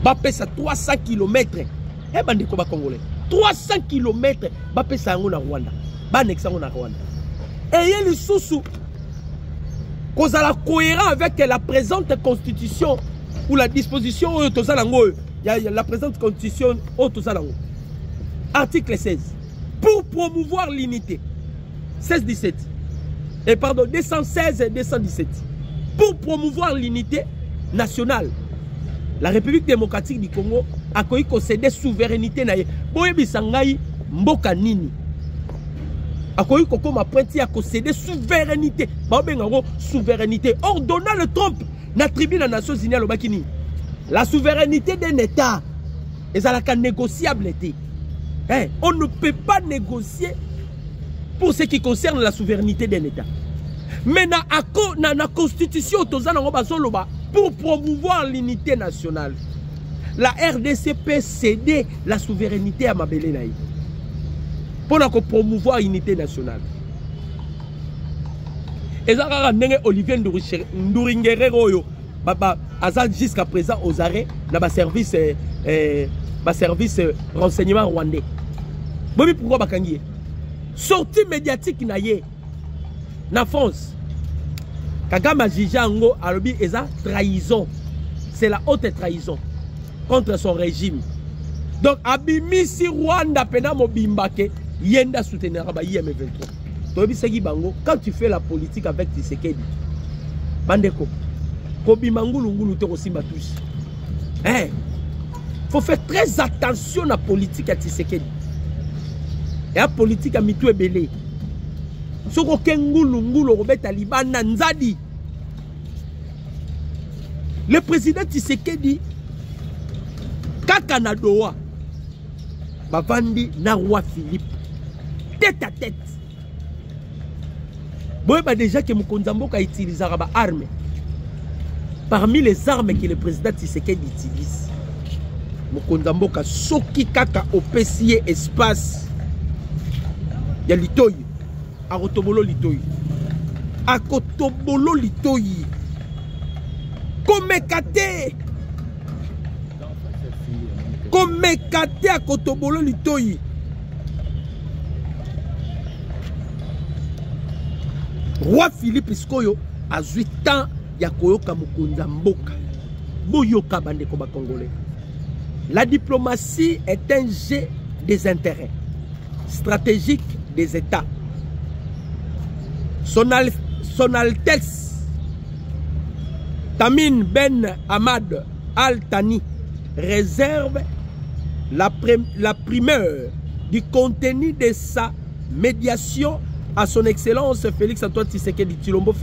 bapesa 300 km. Eh bandeko ba congolais. 300 km bapesa yango na Rwanda. Banexa yango na Rwanda. Et il y a sous cause à la cohérent avec la présente constitution ou la disposition il y a la présente constitution article 16 pour promouvoir l'unité 16-17 et pardon 216 et 217 pour promouvoir l'unité nationale. La République démocratique du Congo a concédé souveraineté na ye boye bisangai mboka nini akoyi koko ma pointi a concédé souveraineté babengango souveraineté. Or Donald Trump n'attribue la Nations Unies au bakini la souveraineté d'un État est à la négociable. Hein? On ne peut pas négocier pour ce qui concerne la souveraineté d'un État. Mais na constitution pour promouvoir l'unité nationale, la RDC peut céder la souveraineté à Mabele Naï pour promouvoir l'unité nationale. Et ça, Olivier Nduringuerero jusqu'à présent aux arrêts dans le service renseignement rwandais. Pourquoi bakangi sortie médiatique naïe na France. Kagame Jijango alobi eza trahison. C'est la haute trahison contre son régime. Donc abimisi Rwanda pena mobimbake yenda soutenir ba IM23. Tobi segi bango quand tu fais la politique avec Tshisekedi. Bandeko kobimangulu te kosimba tous. Hein? Faut faire très attention à la politique à Tshisekedi. Et la politique à mitou ebele. Soko kengulu robeta libana nzadi. Le président Tshisekedi kaka na doa bavandi na roi Philippe tête à tête. Boye ba déjà que Mokonzamboka utilisera ba armes. Parmi les armes que le président Tshisekedi utilise, Mokonzamboka soki kaka opesiye espace ya litoyi akotobolo litoyi akotobolo litoyi komekate akotobolo litoyi. Roi Philippe Skoyo a 8 ans ya koyoka Mokonzamboka boyoka bandeko ba congolais. La diplomatie est un jeu des intérêts stratégiques des États. Son Altesse Tamine Ben Hamad Al Thani réserve la primeur du contenu de sa médiation à son Excellence Félix Antoine Tshisekedi Tshilombo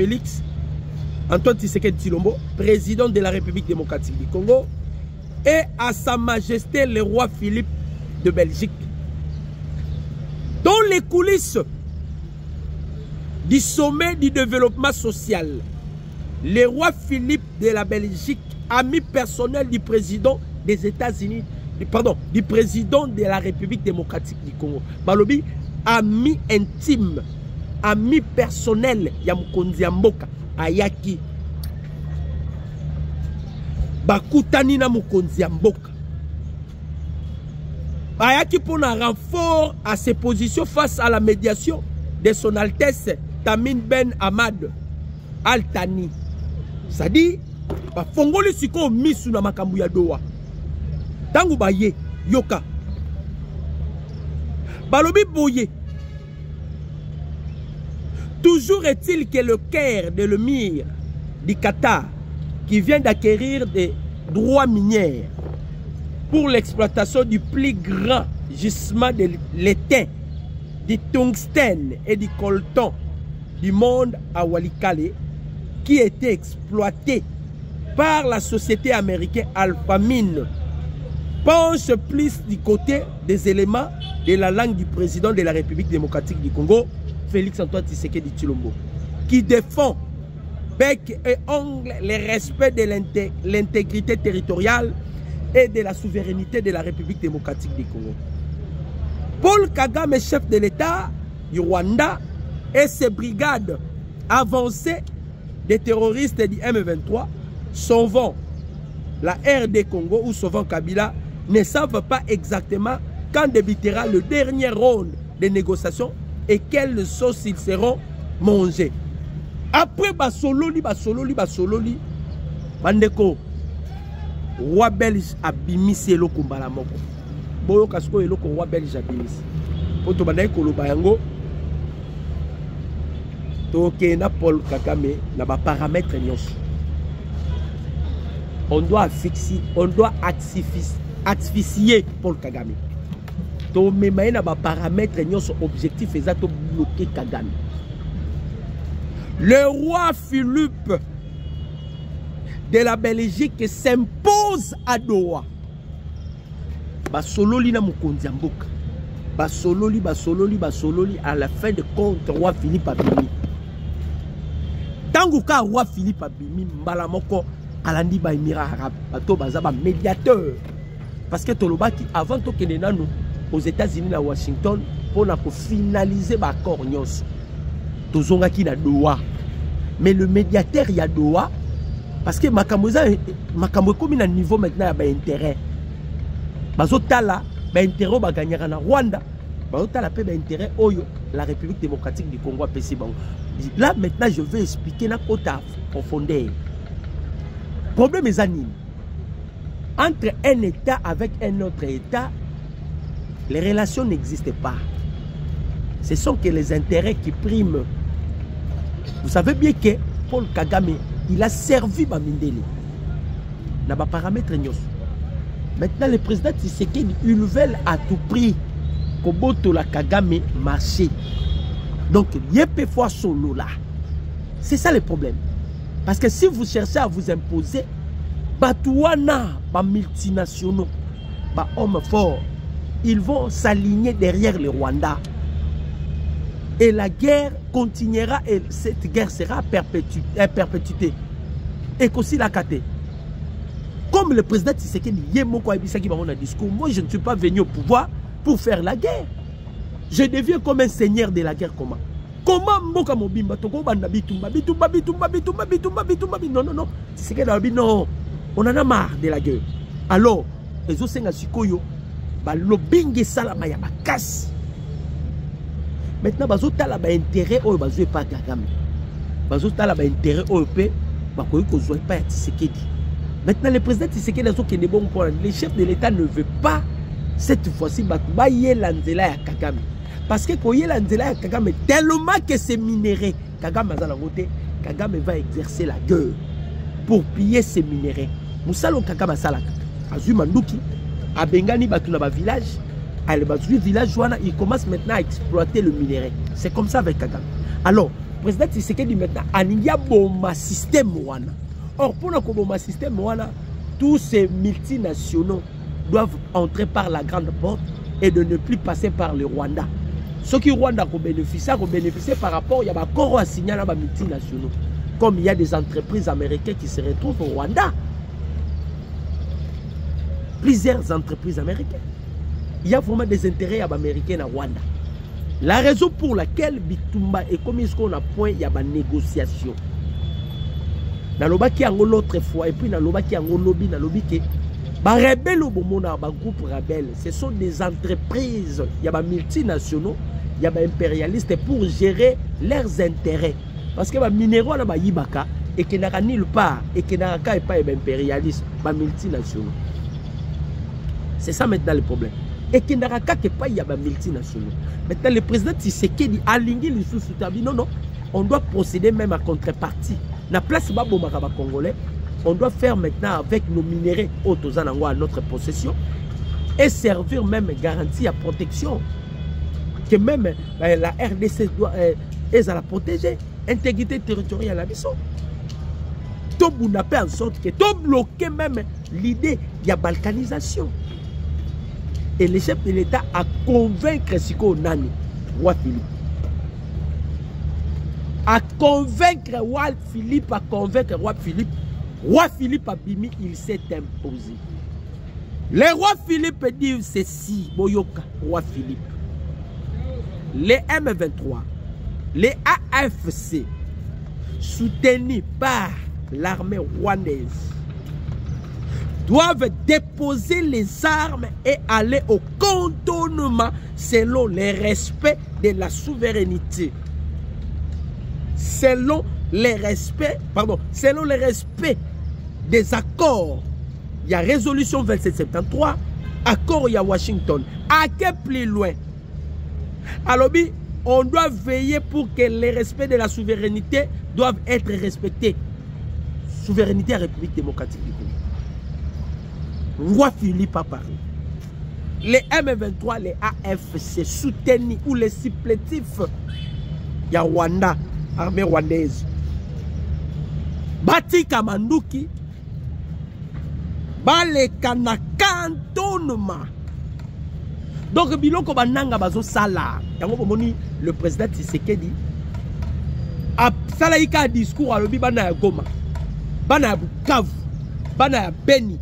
Antoine Tshisekedi Tshilombo, président de la République démocratique du Congo, et à Sa Majesté le roi Philippe de Belgique. Dans les coulisses du sommet du développement social, le roi Philippe de la Belgique, ami personnel du président des États-Unis, pardon, du président de la République démocratique du Congo, Balobi, ami intime, ami personnel, Mokonzamboka, Ayaki, Bakutani na Mokonzamboka. Ayaki pour un renfort à ses positions face à la médiation de son Altesse Tamine Ben Hamad Al Thani. Ça dit, Fongoli siko misu na makambu ya doa. Tangu baye, yoka. Balobi boye. Toujours est-il que le Caire de l'émir du Qatar, qui vient d'acquérir des droits miniers pour l'exploitation du plus grand gisement de l'étain, du tungstène et du coltan du monde à Walikale, qui était exploité par la société américaine Alpha Mine, penche plus du côté des éléments de la langue du président de la République démocratique du Congo, Félix Antoine Tshisekedi Tshilombo, qui défend bec et ongle le respect de l'intégrité territoriale et de la souveraineté de la République démocratique du Congo. Paul Kagame, chef de l'État du Rwanda, et ses brigades avancées des terroristes du M23 s'en vont la RD Congo ou souvent Kabila ne savent pas exactement quand débutera le dernier round de négociations et quelles sauces ils seront mangés. Après, basololi, bandeko, roi belge abimisi eloko mbala moko. Boyo kasko eloko roi belge abimisi. Poto bandai koloba yango, toke na Paul Kagame na ba paramètres nyonso. On doit asphyxier Paul Kagame. To memaye na ba paramètres nyonso objectif exact bloquer Kagame. Le roi Philippe de la Belgique s'impose à Doha. Basololi na mokonzi ya mboka. Basololi à la fin de compte roi Philippe abimi. Tango ka roi Philippe abimi mbala moko alandi ba Émirats arabes bato baza ba médiateur. Parce que tolobaki avant to kende nanu aux États-Unis na Washington pour na ko finaliser ba accord nyonso. Tozongaki na Doha. Mais le médiateur y a Doha parce que makambo komi na niveau maintenant ya ba intérêt. Bazotala ba intérêt ba gagnera na Rwanda. Bazotala pe ba intérêt oyo la République démocratique du Congo a pesi bango. Là maintenant je vais expliquer na kota profondeur. Problème est anime. Entre un État avec un autre État, les relations n'existent pas. Ce sont que les intérêts qui priment. Vous savez bien que Paul Kagame, il a servi Bamindele. N'a pas paramètre nyos. Maintenant, le président Tshisekedi, ils veulent à tout prix que Boto la Kagame marche. Donc, il y a peu fois solo là. C'est ça le problème. Parce que si vous cherchez à vous imposer, Batouana, ba multinationaux, ba hommes forts, ils vont s'aligner derrière le Rwanda. Et la guerre continuera et cette guerre sera perpétuée. Et qu'aussi la kate. Comme le président Tshisekedi, discours, moi je ne suis pas venu au pouvoir pour faire la guerre. Je deviens comme un seigneur de la guerre. Comment Mboka Mobimba Toko Banda Bitumba. Non. Tshisekedi a dit non. On en a marre de la guerre. Alors, les Osenga Sikoyo, lobbying salama ya bakas. Maintenant, bazotala ba intérêt au bazoué pas Kagame. Bazotala ba intérêt au pe bakoyi ko zoé pas Tshisekedi. Maintenant, le président Tshisekedi a dit que bon point. Le chef de l'État ne veut pas cette fois-ci ba yelanzela ya Kagame. Parce que ko yelanzela ya Kagame tellement que c'est minéré, Kagame azala voté, Kagame va exercer la guerre pour piller ces minéraux. Moussalo Kagame salaka. Azui Manduki a Bengani Batuna ba village. Village, il commence maintenant à exploiter le minerai. C'est comme ça avec Kagame. Alors, le président Tshisekedi maintenant, il y a un système. Or, pour le système, tous ces multinationaux doivent entrer par la grande porte et de ne plus passer par le Rwanda. Ceux qui Rwanda bénéficient par rapport, il y a un accord à signer à les multinationaux. Comme il y a des entreprises américaines qui se retrouvent au Rwanda. Plusieurs entreprises américaines. Il y a vraiment des intérêts américains à Rwanda. La raison pour laquelle Bitumba est comme ce qu'on a point, il y a des négociations. Naloba qui a l'autre fois, et puis Naloba qui a lobby, Nalobi qui rebelle au moment groupe rebelle. Ce sont des entreprises, il y a des multinationaux, il y a des impérialistes pour gérer leurs intérêts. Parce que les minéraux sont yibaka et qui n'a nulle part et qui n'a pas impérialistes, les multinationaux. C'est ça maintenant le problème. Et qui n'a pas y a des multinationaux. Maintenant, le président Tshisekedi a ligné les sous-soutabis. Non, on doit procéder même à contrepartie. La place Babomaka Congolais, on doit faire maintenant avec nos minéraux autosanango à notre possession et servir même garantie à protection. Que même la RDC doit la protéger. Intégrité territoriale à la mission. Tout le monde fait en sorte que tout bloquer même l'idée de la balkanisation. Et le chef de l'État a convaincu Siko Nani, roi Philippe. A convaincre roi Philippe, Roi Philippe a bimi, il s'est imposé. Le roi Philippe dit ceci, Boyoka, roi Philippe. Les M23, les AFC, soutenus par l'armée rwandaise, doivent déposer les armes et aller au cantonnement selon le respect de la souveraineté. Selon le respect des accords. Il y a résolution 2773, accord il y a Washington. À quel plus loin? Alors, on doit veiller pour que le respect de la souveraineté doivent être respectés. Souveraineté à la République démocratique du Congo. Roi Philippe a parlé. Les M23, les AFC soutenus ou les supplétifs, il y a Rwanda, armée rwandaise. Bati Kamanduki, baleka na cantonnement. Donc, biloko bananga bazo sala. Yango bomoni le président Tshisekedi a salaika discours à l'obi bana ya Goma, bana ya Bukavu, bana ya Beni.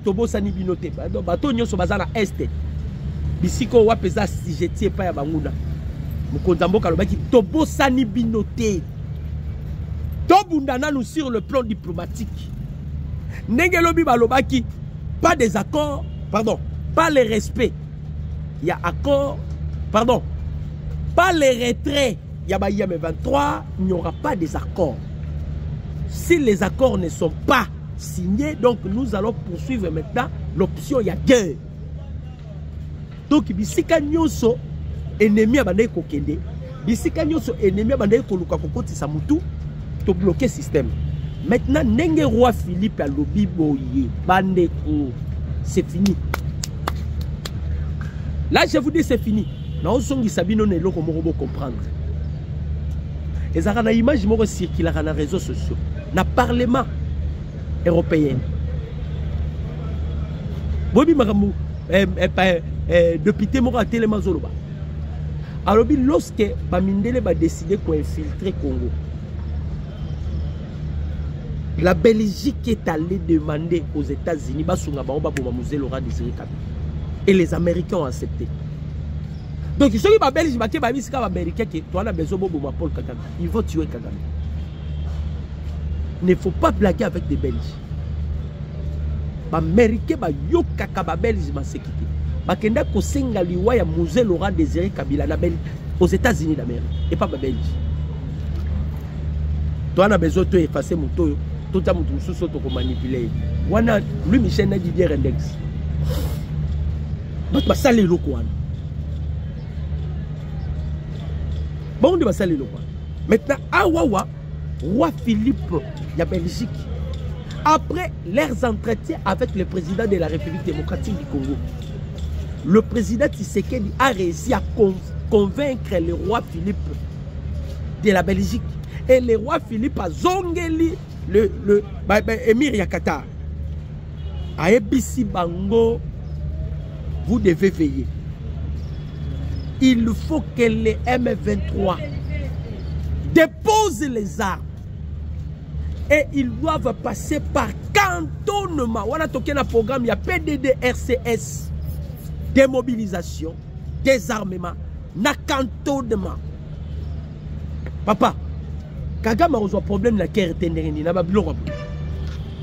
Tobo sani binote. Donc, bato nyoso bazana este. Bisiko wapeza sijetie pa ya banguna. Mukonzamboka lobaki tobo sani binote. Tobundana nous sur le plan diplomatique. Nengelobi balobaki pas des accords, pardon, pas le respect. Il y a accord, pardon, pas le retrait. Il y a M23, il n'y aura pas des accords. Si les accords ne sont pas signés, donc nous allons poursuivre maintenant l'option il y a guerre. Donc bisika nyoso ennemi abandai kokende, bisika nyoso ennemi abandai koluka kokoti sa mutu to bloquer système. Maintenant nenge roi Philippe a lobi boye bandeko, c'est fini. Là je vous dis c'est fini. Na osongi sabino ne loko moko comprendre. Les arana image moko circuler na réseaux sociaux, na parlement européen. Bobi maramu député moko a télé mazoloba. Alors lorsque Bamindele va décider qu'on infiltrer Congo, la Belgique est allée demander aux États-Unis et les Américains ont accepté. Donc, ceux qui sont belges, ils vont tuer Kagame. Il ne faut pas blaguer avec des Belges. Les Américains ont aux États-Unis d'Amérique et pas les Belges. Tu as besoin de effacer mon toyo. Tout le monde manipuler. Lui, Michel n'a dit bien index. Mais ça les locaux. Bon, on va saluer le roi. Maintenant, Awawa, roi Philippe, il y a Belgique. Après leurs entretiens avec le président de la République démocratique du Congo, le président Tshisekedi a réussi à convaincre le roi Philippe de la Belgique. Et le roi Philippe a zongeli le émir Yakata. A Ebisi Bango, vous devez veiller. Il faut que les M23 déposent les armes. Et ils doivent passer par cantonnement. On a toqué un programme, il y a PDD, RCS, démobilisation, désarmement, na cantonnement. Papa, Kagame a un problème na guerre tendengeni, na babilo.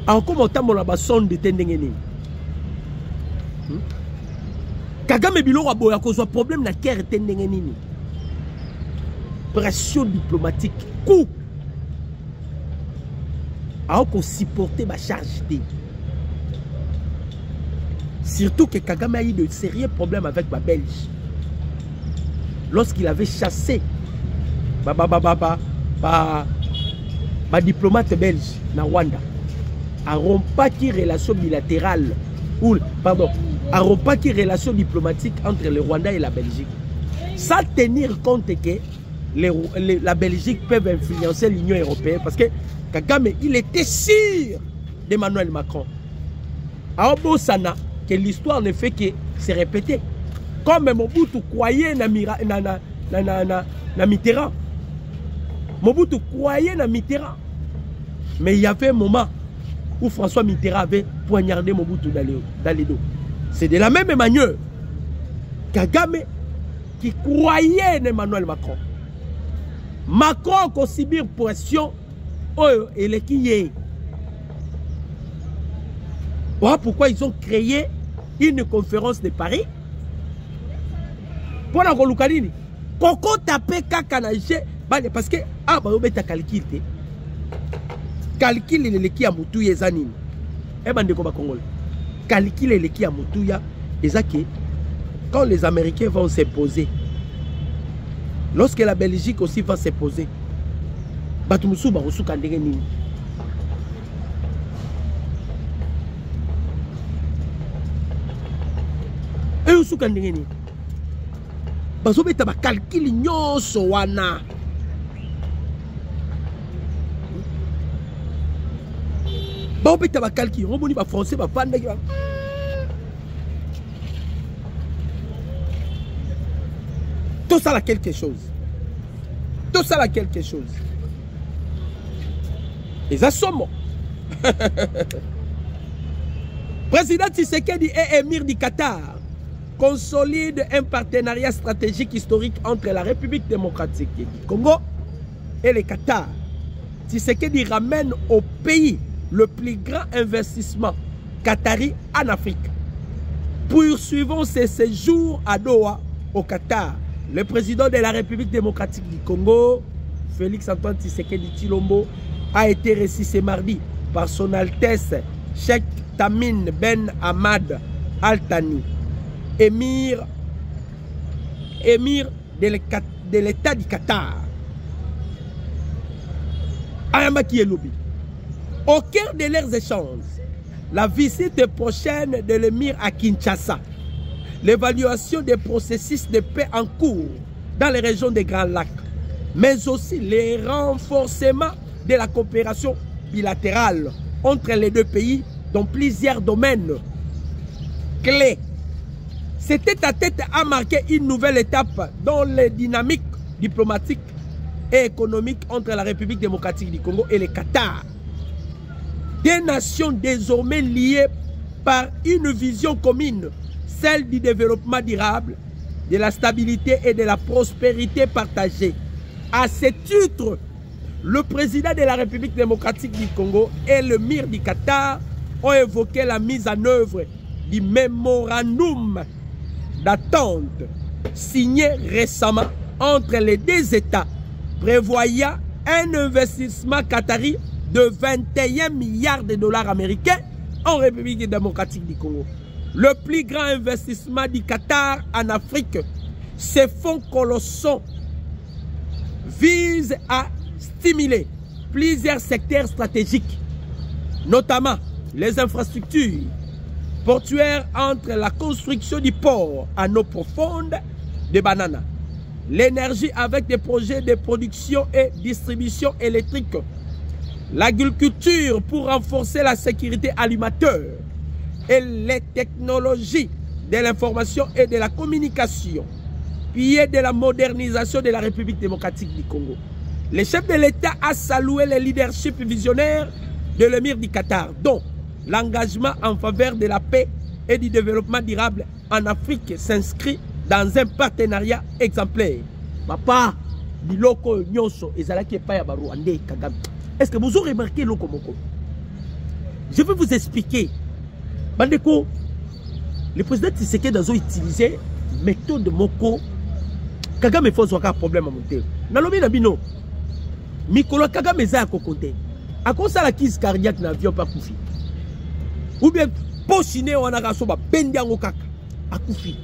Alors comment on a son de tendengeni? Kagame biloko boya cause problème na guerre tendengeni. Pression diplomatique, coup. Alors qu'on supporter ma charge. Surtout que Kagame a eu de sérieux problèmes avec ma Belge. Lorsqu'il avait chassé ma diplomate belge na Rwanda, a rompaki relation bilatérale ou pardon, a rompaki relation diplomatique entre le Rwanda et la Belgique. Sans tenir compte que la Belgique peut influencer l'Union européenne parce que Kagame, il était sûr d'Emmanuel Macron. À Obosana, que l'histoire ne fait que se répéter. Comme Mobutu croyait na Mitterrand. Mobutu croyait na Mitterrand. Mais il y avait un moment où François Mitterrand avait poignardé Mobutu dans les dos. C'est de la même manière. Kagame qui croyait en Emmanuel Macron. Macron a subi pression. Oh, et les qui est. Voilà pourquoi ils ont créé une conférence de Paris. Pour la Golukanini. Koko tapé kakanaje. Parce que, ah, bah, on met ta calcul. Calcul les qui a Moutouya Zanine. Eh ben, de Koba Congolais. Calcul les qui a Moutouya. Et ça, quand les Américains vont s'imposer, lorsque la Belgique aussi va s'imposer, Batumusu va reçu Kandegeni. Et reçu Kandegeni. Bazo beta ba calcul nyonso wana. Ba beta ba calcul, on boni ba français ba panda ki ba. Tout ça là quelque chose. Tout ça là quelque chose. Et ça somme. Président Tshisekedi et émir du Qatar consolide un partenariat stratégique historique entre la République démocratique du Congo et le Qatar. Tshisekedi ramène au pays le plus grand investissement qatari en Afrique. Poursuivons ses séjours à Doha, au Qatar. Le président de la République démocratique du Congo, Félix-Antoine Tshisekedi Tshilombo, a été reçu ce mardi par son Altesse Cheikh Tamim Ben Hamad Al Thani, émir de l'État du Qatar. Au cœur de leurs échanges, la visite prochaine de l'émir à Kinshasa, l'évaluation des processus de paix en cours dans les régions des Grands Lacs, mais aussi les renforcements de la coopération bilatérale entre les deux pays dans plusieurs domaines clés. Cet tête-à-tête a marqué une nouvelle étape dans les dynamiques diplomatiques et économiques entre la République démocratique du Congo et le Qatar. Des nations désormais liées par une vision commune, celle du développement durable, de la stabilité et de la prospérité partagée. À ce titre, le président de la République démocratique du Congo et l'émir du Qatar ont évoqué la mise en œuvre du mémorandum d'attente signé récemment entre les deux États, prévoyant un investissement qatari de 21 milliards de dollars américains en République démocratique du Congo. Le plus grand investissement du Qatar en Afrique, ces fonds colossaux visent à stimuler plusieurs secteurs stratégiques, notamment les infrastructures portuaires entre la construction du port en eau profonde de Banana, l'énergie avec des projets de production et distribution électrique, l'agriculture pour renforcer la sécurité alimentaire et les technologies de l'information et de la communication, puis de la modernisation de la République démocratique du Congo. Le chef de l'État a salué le leadership visionnaire de l'émir du Qatar, dont l'engagement en faveur de la paix et du développement durable en Afrique s'inscrit dans un partenariat exemplaire. Papa, biloko nyonso ezalaki epai ya Rwandais Kagame. Est-ce que vous avez remarqué loko moko? Je vais vous expliquer. Bandeko, le président Tshisekedi a utilisé méthode moko. Kagame faut avoir un problème à monter. Nalobi na bino. Mikolo Kagame za kokote. A cause la crise cardiaque na avion pas koufi. Ou bien pochine wana ka soba bendiango kaka akufi.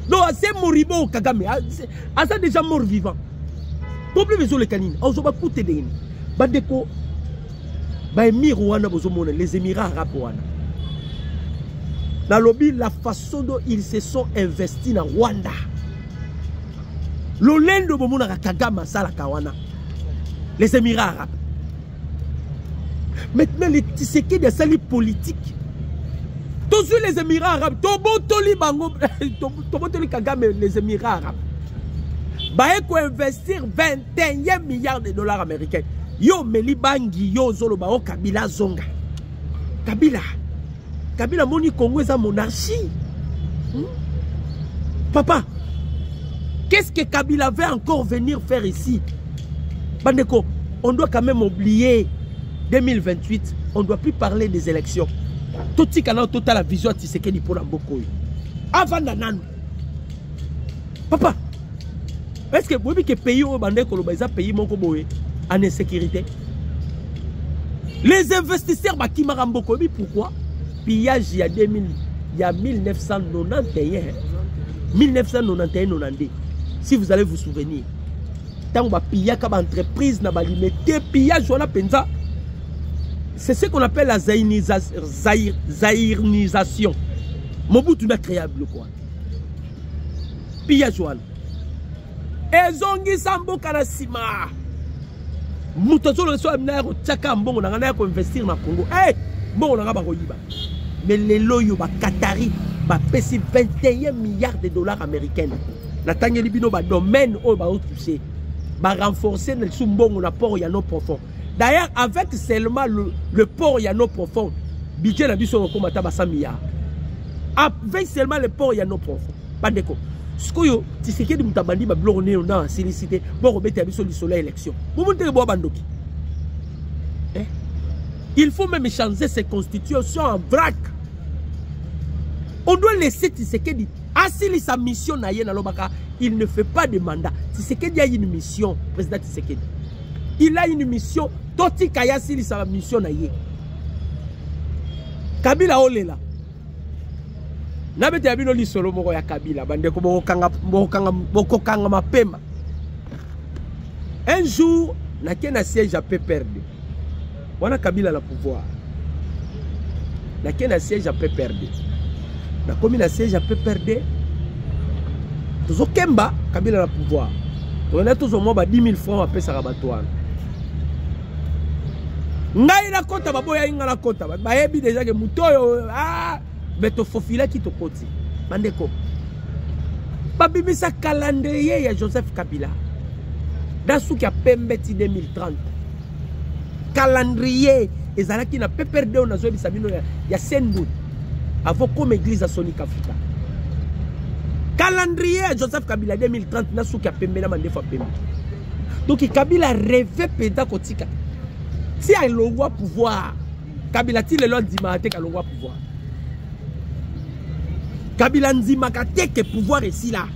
Non, c'est moribo Kagame. Asa déjà mort vivant. Problème les le canine. On soba koute de ni. Bandeko ba émir wana bozomona les Émirats arabes wana. Dans lobby, la façon dont ils se sont investis dans Rwanda. L'olendo bomona Kagame sala kawana. Les Émirats arabes. Maintenant, les Tshisekedi de sali politique. Tous les Émirats arabes, Tobotoli Bango, Tobotoli Kagame, les Émirats arabes. Baeko investir 21 milliards de dollars américains. Yo Meli Bangi, yo Zolo Bao Kabila Zonga. Kabila moni Congo est en monarchie. Papa, qu'est-ce que Kabila veut encore venir faire ici? Bandeko, on doit quand même oublier 2028. On ne doit plus parler des élections. totika na total la vision Tshisekedi pour Mboko. Avant nanano. Papa, est-ce que vous voyez que le pays au bandé Kolobaiza pays moko boé en insécurité? Les investisseurs qui m'a Mboko, pourquoi? Pillage il y a 1991. 1991-92. Si vous allez vous souvenir. Tant que pillage comme entreprise n'a pas limité pillage on a pensa. C'est ce qu'on appelle la zaïrnisation. Mobutu n'a créable quoi. Pillage wana. Ezongi sambo kanasima. Mutozo le so amina ko tchaka mbongo na ngana ko investir na Congo. Eh, mbongo na ba ko yiba. Mais les loyo ba Qatari ba pesi 21 milliards de dollars américains. Na tangeli bino ba domaine o ba touché. Ba renforcer le sumbongo na port Yano profond. D'ailleurs avec seulement le port Yano profond, budget na biso ko mata ba 100 milliards. Avec seulement le port Yano profond. Pas de quoi. Ce que tu sais que tu as bandit ba blog on a sollicité pour remettre à biso le soleil élection. Vous montez bo bandoki. Il faut même changer ces constitutions en vrac. On doit laisser Tshisekedi. Asili sa mission na yena lobaka, il ne fait pas de mandat. Tshisekedi a une mission, président Tshisekedi. Il a une mission, toti kaya asili sa mission na ye. Kabila olela. Nabete abino li solo moko ya Kabila bande ko boko kanga mapema. Un jour na kena siège à PPRD. Wana Kabila la pouvoir. Na kena siège à PPRD. Na commune à siège à PPRD. Tozo Kemba Kabila la pouvoir. On a tous au moins 10 000 francs à payer sa rabattoir. Ngai na kota baboya inga na kota. Bayebi déjà que mutoyo mais to fofila qui to koti. Bandeko. Babimisa calendrier ya Joseph Kabila. Dans ce qui a Pembeti 2030. Calendrier ezalaki na PPRD on a zo bisabino ya Sendu. Avant comme église à Sonic Africa. Calendrier Joseph Kabila 2030 na souki a pembe na mande fa pembe. Donc Kabila rêvait peda kotika. Si a le roi pouvoir, Kabila ti le lord dimate ka le roi pouvoir. Kabila ndimaka te que pouvoir ici là.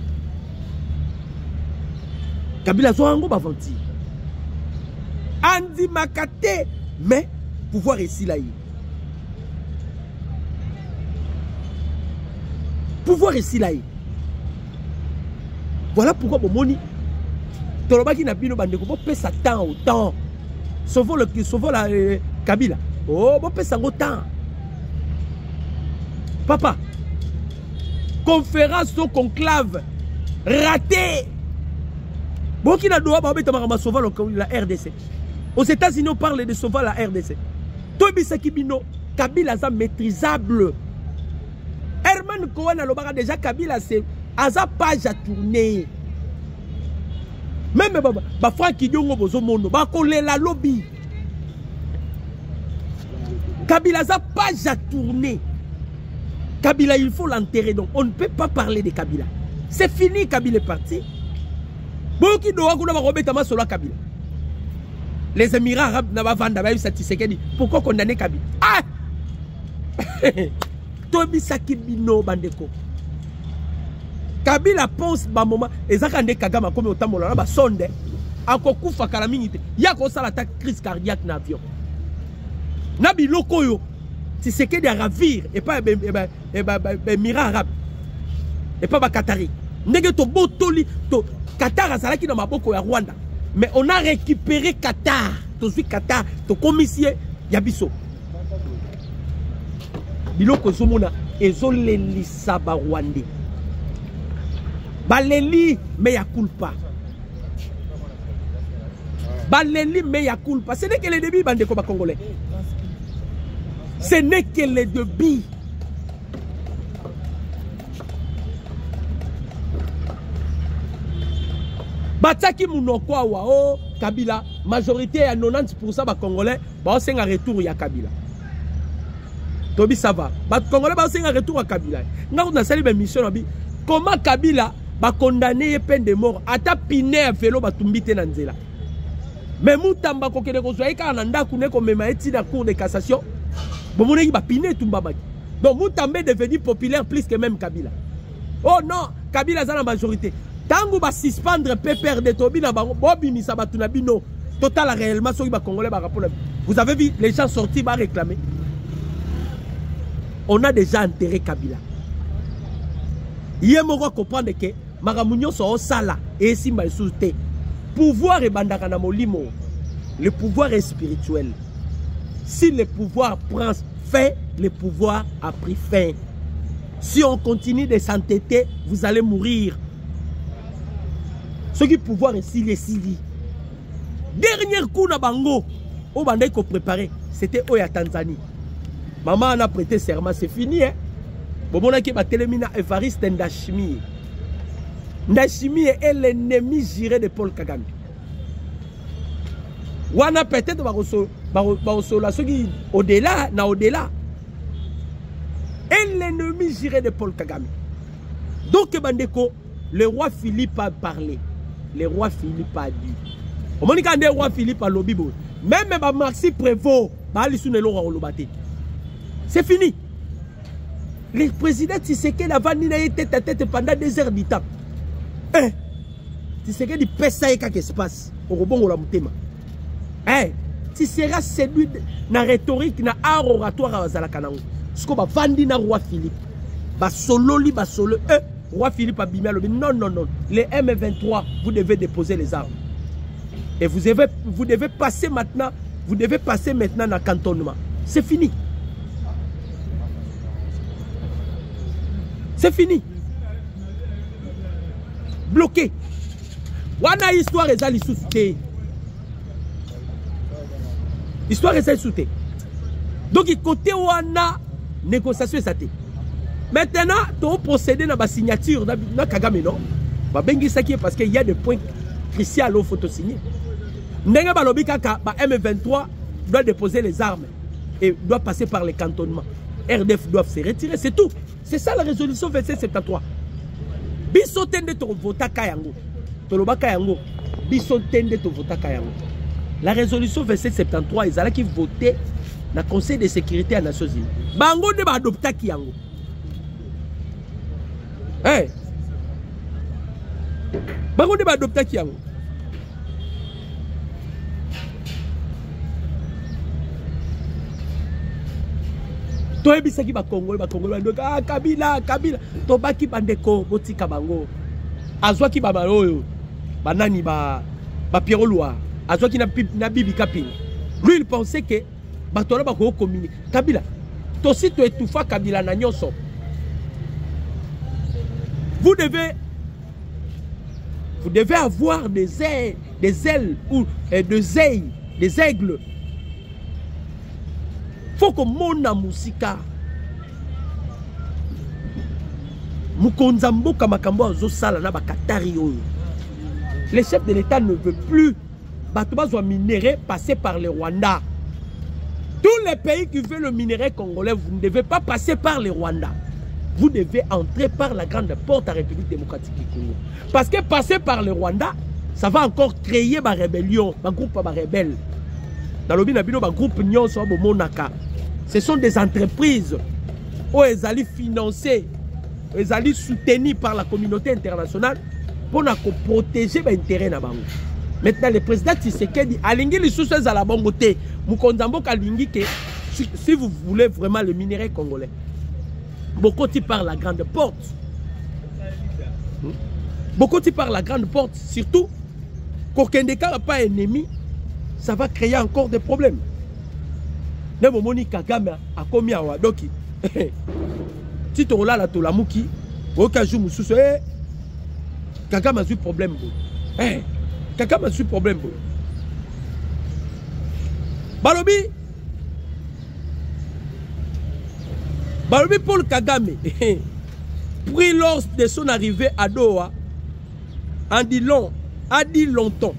Kabila so ngo bavanti. Andimaka te mais pouvoir ici là. Pouvoir ici là. Voilà pourquoi mon moni tolobaki na bino bande ko pesa temps au temps. Sauvons la Kabila. Oh, bon pesa ngo temps. Papa. Conférence au conclave raté. Bon qui na doa ba beta ma sauver la RDC. Aux États-Unis on parle de sauver la RDC. Tobisa kibino Kabila za maîtrisable. Herman Cohen a déjà Kabila c'est à sa page à tourner. Même Franck Idiongo Bozomono, la lobby. Kabila a sa page à tourner. Kabila, il faut l'enterrer. Donc on ne peut pas parler de Kabila. C'est fini, Kabila est parti. Les Émirats arabes n'ont pas vendu. Pourquoi condamner Kabila? Ah! Tobisa kibino bandeko. Kabila pense ba moment ezakande Kagame comme otamola ba sonde akokufa kala mingi te yako sala attaque crise cardiaque na avion. Na biloko yo Tshisekedi a ravir et pas Émirats arabes et pas ba Qatari. Ndenge to botoli to Qatar azalaki na maboko ya Rwanda. Mais on a récupéré Qatar. To suis Qatar to commissaire ya biso. Biloko zomona ezoleli saba Rwanda. Baleli meya culpa. Baleli meya culpa. Ce n'est que le début bande ko ba congolais. Ce n'est que le début. Bataki munoko wa o Kabila majorité à 90% ba congolais ba senga retour ya Kabila. Tobi ça va. Ba congolais ba senga retour à Kabila. Ngako na sali ba mission na bi comment Kabila ba condamné peine de mort ata piné vélo ba tumbite na nzela. Mais mutamba ko kede ko zoika na ndaku ne ko mema eti na cour de cassation. Bon, on va piner tout Mbabaki. Donc, Moutambe est devenu populaire plus que même Kabila. Oh non, Kabila est dans la majorité. Tant que va suspendre PPRD, Tobi na bango, Bobi Misabatu Nabino, total réellement, ceux qui va Congolais, vous avez vu les gens sortis, va réclamer. On a déjà enterré Kabila. Il faut comprendre que Maramounio sont au sala et si mal souté. Pouvoir et bandakana molimo. Le pouvoir est spirituel. Si le pouvoir prend fin, le pouvoir a pris fin. Si on continue de s'entêter, vous allez mourir. Ce qui pouvoir est sili. Dernier coup na bango, au bandai qu'on préparait, c'était Oya Tanzanie. Maman en a prêté serment, c'est fini. Hein? Bon, on a qui va téléminer Evariste Ndashimi. Ndashimi est l'ennemi juré de Paul Kagame. Ou on a peut-être ceux qui au-delà, au-delà. Et l'ennemi juré de Paul Kagame. Donc, Bandeko, le roi Philippe a parlé. Le roi Philippe a dit. Au moment où le roi Philippe a lobby, même Maxi Prévost, c'est fini. Le président Tshisekedi a été tête à tête pendant des heures du temps. Tshisekedi pèse ça et qu'est-ce qui se passe au rebond ou la moutema. Tu seras séduit dans la rhétorique, dans l'art oratoire à Zalakanang. Ce qu'on va vendre dans roi Philippe. Basolo, roi Philippe a bimé. Non. Les M23, vous devez déposer les armes. Et vous devez passer maintenant. Vous devez passer maintenant dans le cantonnement. C'est fini. C'est fini. Bloqué. Wana histoire est à l'issouté. Histoire est à l'issouté. Donc, il côté Wana négociation est saté. Maintenant, tu as procédé dans la signature dans Kagame, non? Parce qu'il y a des points cruciaux où il faut signer. M23 doit déposer les armes et doit passer par les cantonnements. RDF doivent se retirer, c'est tout. C'est ça la résolution 2773. Bisotende to vota kayango. Toloba kayango. Bisotende to vota kayango. La résolution 2773 ils allaient qui voter dans le Conseil de sécurité des Nations Unies. Bango ne ba adopter kiyango. Bango ne ba adopter kiyango. To ebisaki ba Congo ba Kabila to baki bandeko botika bango azwa ki ba oyo banani ba Pierre Loa azwa ki na Bibi Kaping. Lui il pensait que ba to ba ko communiquer Kabila to si to etufa Kabila na nyonso. Vous devez avoir des ailes ou des aigles. Faut que mon musika Mukonzambo kamakambo zo sala na bakatari oyo. Le chef de l'État ne veut plus Batoba minerai passer par le Rwanda. Tous les pays qui veulent le minerai congolais, vous ne devez pas passer par le Rwanda. Vous devez entrer par la grande porte à la République démocratique du Congo. Parce que passer par le Rwanda, ça va encore créer ma rébellion, ma groupe rebelle. Dans le bino ma groupe Nyon so monaka. Ce sont des entreprises où elles allaient financer, elles allaient soutenir par la communauté internationale pour protéger les intérêts. Maintenant, le président Tshisekedi a lingi les sources à la bongoté. Mukonzambo a lingi que si vous voulez vraiment le minerai congolais, Bokoti par la grande porte. Bokoti par la grande porte, surtout, qu'Okendeka n'a pas ennemi, ça va créer encore des problèmes. Nemo moni Kagame a commis à Wadoki. Si tu as la tolamuki, Okaju Moussou, Kagame a eu problème. Kagame a eu problème. Balobi Paul Kagame, pris lors de son arrivée à Doha, a dit longtemps.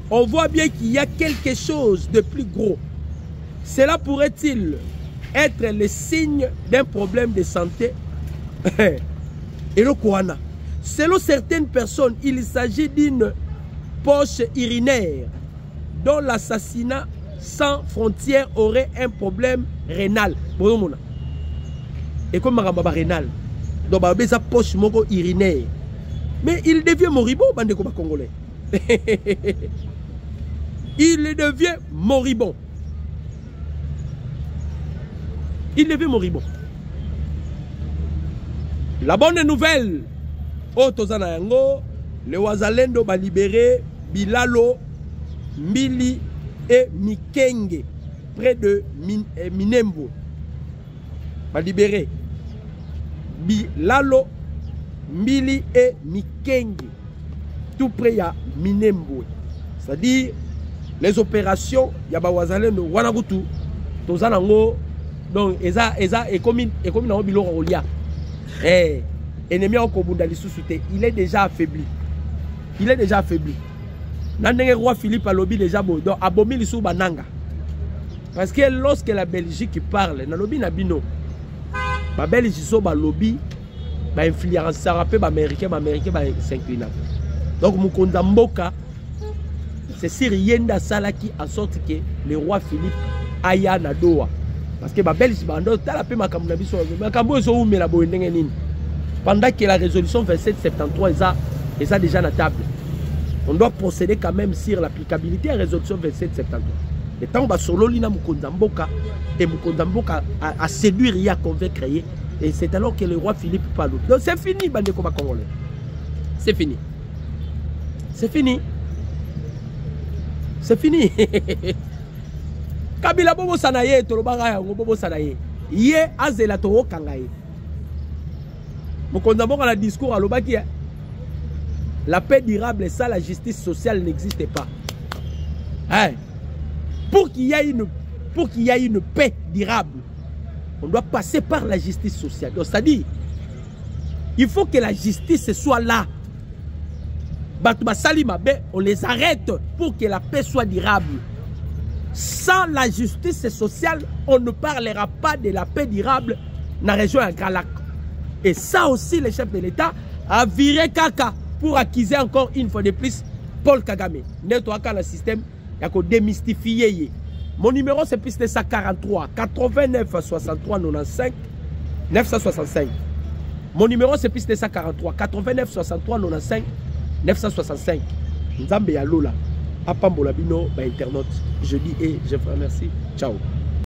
On voit bien qu'il y a quelque chose de plus gros. Cela pourrait-il être le signe d'un problème de santé? Et le Kouana. Selon certaines personnes, il s'agit d'une poche urinaire dont l'assassinat sans frontières aurait un problème rénal. Et comme Maramba rénal. Donc, il y a poche moko urinaire. Mais il devient moribond, bande comme congolais. Il devient moribond. Il devient moribond. La bonne nouvelle, le Wazalendo va libérer Bilalo, Mbili et Mikenge, près de Minembo. Va libérer Bilalo, Mbili et Mikenge, tout près à Minembo. C'est-à-dire, les opérations, il y a Wazalendo, Wanagutu, Tozanango, donc, et comme dans Bilo Rolia. Ennemi en Kobunda, il est déjà affaibli. Il est déjà affaibli. Nandenge roi Philippe a lobby déjà bon. Donc, abomi l'issou bananga. Parce que lorsque la Belgique parle, na lobby na bino. La Belgique so ba lobby, ba influence rapé ba américain ba s'incline. Donc Mukonda Mboka, c'est Syrienda Salaki en sorte que le roi Philippe aya na doa. Parce que la Belgique bando tala pe makambo na biso. Makambo so umela bo ndenge nini. Pendant que la résolution 2773 est déjà à la table, on doit procéder quand même sur l'applicabilité à la résolution 2773. Et tant que solo lina Mukonda Mboka et Mukonda Mboka a séduire et à convaincre, et c'est alors que le roi Philippe parle. Donc c'est fini, bande comme congolais. C'est fini. C'est fini. C'est fini. Kabila bobo sanaye tolobanga yango bobo sanaye. Ye azela to kangaye. Mukonda Mboka la discours à l'obaki. La paix durable et ça, la justice sociale n'existe pas. Hein? Pour qu'il y ait une paix durable, on doit passer par la justice sociale. Donc, c'est-à-dire, il faut que la justice soit là. On les arrête pour que la paix soit durable. Sans la justice sociale, on ne parlera pas de la paix durable dans la région de Grand-Lac. Et ça aussi, le chef de l'État a viré Kaka pour accuser encore une fois de plus Paul Kagame. Nettoyer le système, il y a qu'à démystifier. Mon numéro c'est plus de 143 89 63 95 965. Mon numéro c'est plus de 143 89 63 95 965. Nzambe ya Lola. Apambola bino ba internaute. Je dis et je vous remercie. Ciao.